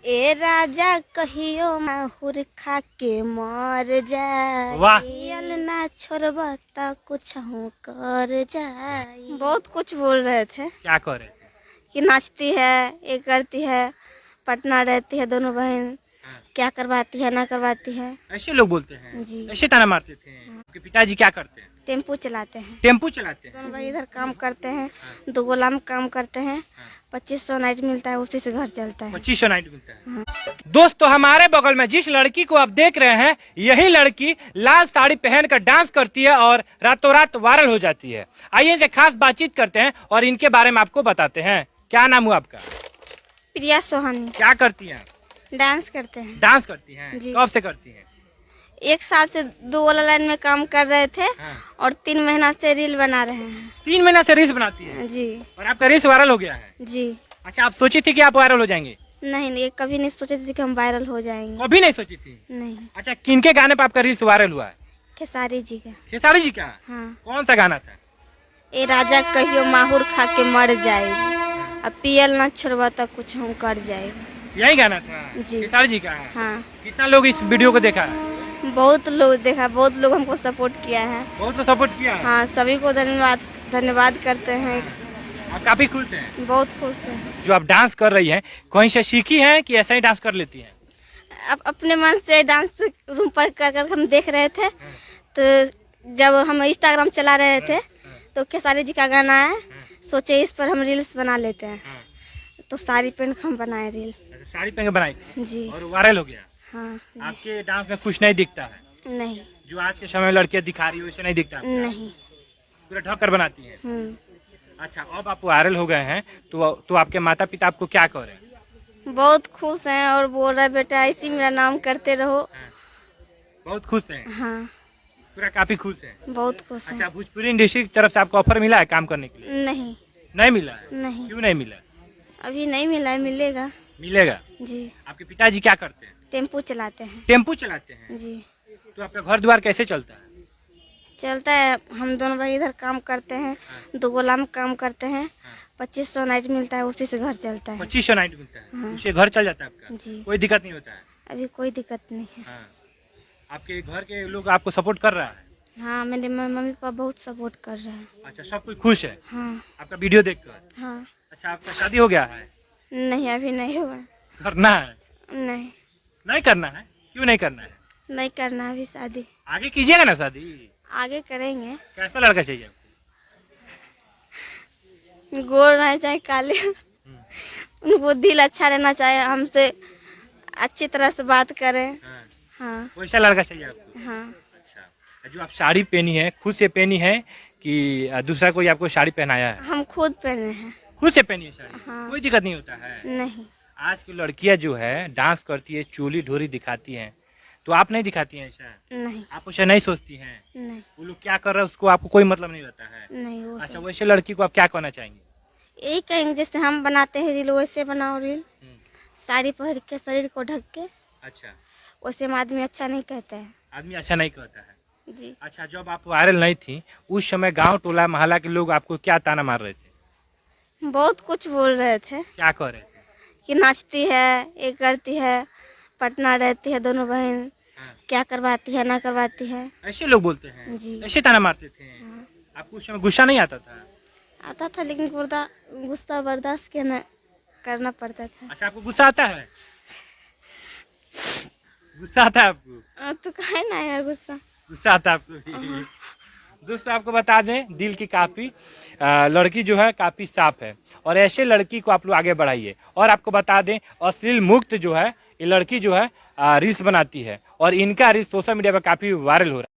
ए राजा कहियो माहुर खा के मर जाए, वाह। पियल ना छोड़बा त कुछ हूँ कर जाए। बहुत कुछ बोल रहे थे क्या कह रहे थे? कि नाचती है, ये करती है, पटना रहती है दोनों बहन, क्या करवाती है ना करवाती है। ऐसे लोग बोलते हैं जी। ऐसे ताना मारते थे। आपके पिताजी क्या करते हैं? टेम्पू चलाते हैं, टेम्पू चलाते हैं। दोनों भाई इधर काम करते हैं, दो गुलाम काम करते हैं, 2500 नाइट मिलता है, उसी से घर चलता है। 2500 नाइट मिलता है। दोस्तों हमारे बगल में जिस लड़की को आप देख रहे हैं, यही लड़की लाल साड़ी पहनकर डांस करती है और रातों रात वायरल हो जाती है। आइए इनसे खास बातचीत करते हैं और इनके बारे में आपको बताते हैं। क्या नाम हुआ आपका? प्रिया सोहानी। क्या करती हैं? डांस करते हैं। डांस करती हैं। जी। कब से करती हैं? 1 साल से 2 वाला लाइन में काम कर रहे थे हाँ। और 3 महीना से रील बना रहे हैं। 3 महीना से रील्स बनाती है जी और आपका रील्स वायरल हो गया है। जी। अच्छा, आप सोची थी कि आप वायरल हो जाएंगे? नहीं, ये कभी नहीं सोचे थे कि हम वायरल हो जाएंगे। कभी नहीं सोची थी। नहीं। अच्छा, किनके गाने पे आपका रील्स वायरल हुआ है? खेसारी जी का। खेसारी जी का? हाँ। कौन सा गाना था? ए राजा कहियो माहुर खा के मर जाए, अब पियल ना छोड़बा तो कुछ हम कर जाए। यही गाना था जी। खेसारी जी का? हाँ, कितना लोग इस वीडियो को देखा है? बहुत लोग देखा, बहुत लोग हमको सपोर्ट किया है। बहुत तो सपोर्ट किया है। हाँ, सभी को धन्यवाद करते हैं। आप काफी खुश हैं? बहुत खुश हैं। जो आप डांस कर रही हैं, कहीं से सीखी हैं कि ऐसा ही डांस कर लेती हैं? अब अपने मन से डांस रूम पर कर हम देख रहे थे, तो जब हम इंस्टाग्राम चला रहे थे तो खेसारी जी का गाना है, सोचे इस पर हम रील्स बना लेते हैं, तो साड़ी पहन के हम बनाए रील। साड़ी पहन के बनाई जी। और वायरल हो गया। हाँ जी। आपके डांस में कुछ नहीं दिखता है? नहीं। जो आज के समय में लड़कियां दिखा रही है वैसे नहीं दिखता आपको? नहीं। पूरा ढक कर बनाती है। अच्छा, अब आप वायरल हो गए हैं तो आपके माता पिता आपको क्या कह रहे हैं? बहुत खुश हैं और बोल रहे बेटा इसी मेरा नाम करते रहो। बहुत खुश हैं? हाँ, पूरा काफी खुश हैं? बहुत खुश अच्छा, हैं। भोजपुरी इंडस्ट्री की तरफ से आपको ऑफर मिला है काम करने के लिए? नहीं। नहीं मिला है? नहीं, क्यों नहीं मिला? अभी नहीं मिला है, मिलेगा। मिलेगा। जी। आपके पिताजी क्या करते हैं? टेम्पू चलाते हैं। टेम्पू चलाते हैं। जी। तो आपका घर द्वार कैसे चलता है? चलता है, हम दोनों भाई इधर काम करते हैं, दो गुलाम काम करते हैं, 2500 नाइट मिलता है, उसी से घर चलता है। 2500 नाइट मिलता है। हाँ। उससे घर चल जाता है आपका? जी। कोई दिक्कत नहीं होता है? अभी कोई दिक्कत नहीं है। हाँ। आपके घर के लोग आपको सपोर्ट कर रहा है? हाँ, मेरे मम्मी पापा बहुत सपोर्ट कर रहे हैं। अच्छा, सब कोई खुश है हाँ। आपका वीडियो देखकर? हाँ। अच्छा, आपका शादी हो गया है? नहीं, अभी नहीं हुआ। करना है? नहीं, नहीं करना है? क्यों नहीं करना है? नहीं करना अभी शादी, आगे कीजिएगा ना शादी। आगे करेंगे। कैसा लड़का चाहिए आपको? गोर रहे चाहे काले, उनको दिल अच्छा रहना चाहिए, हमसे अच्छी तरह से बात करें। हाँ। हाँ। वैसा लड़का चाहिए आपको? हाँ। अच्छा, जो आप साड़ी पहनी है खुद से पहनी है कि दूसरा कोई आपको साड़ी पहनाया है? हम खुद पहने हैं। खुद से पहनी है साड़ी? हाँ। कोई दिक्कत नहीं होता है? नहीं। आज की लड़कियां जो है डांस करती है, चोली ढोरी दिखाती हैं, तो आप नहीं दिखाती हैं ऐसा? नहीं। आप उसे नहीं सोचती हैं? नहीं। वो लोग क्या कर रहे हैं उसको आपको कोई मतलब नहीं रहता है? नहीं वो अच्छा, सब वैसे लड़की को आप क्या कहना चाहेंगे? यही कहेंगे, जैसे हम बनाते हैं रील वैसे बनाओ रील, साड़ी पहन के शरीर को ढक के। अच्छा, वैसे में आदमी अच्छा नहीं कहता है। आदमी अच्छा नहीं कहता है? जी। अच्छा, जब आप वायरल नहीं थी उस समय गांव टोला मोहल्ला के लोग आपको क्या ताना मार रहे थे? बहुत कुछ बोल रहे थे क्या कह रहे थे? कि नाचती है, ये करती है, पटना रहती है दोनों बहन, क्या करवाती है ना करवाती है। ऐसे लोग बोलते हैं? जी। ऐसे ताना मारते थे? आपको उस समय गुस्सा नहीं आता था? आता था, लेकिन गुस्सा बर्दाश्त करना पड़ता था। अच्छा, आपको गुस्सा आता है? गुस्सा आता है आपको? तो काहे ना आया गुस्सा। गुस्सा आता है आपको भी? दोस्तों आपको बता दें, दिल की काफी लड़की जो है काफी साफ है और ऐसे लड़की को आप लोग आगे बढ़ाइए। और आपको बता दें, अश्लील मुक्त जो है ये लड़की जो है रील्स बनाती है और इनका रील्स सोशल मीडिया पर काफी वायरल हो रहा है।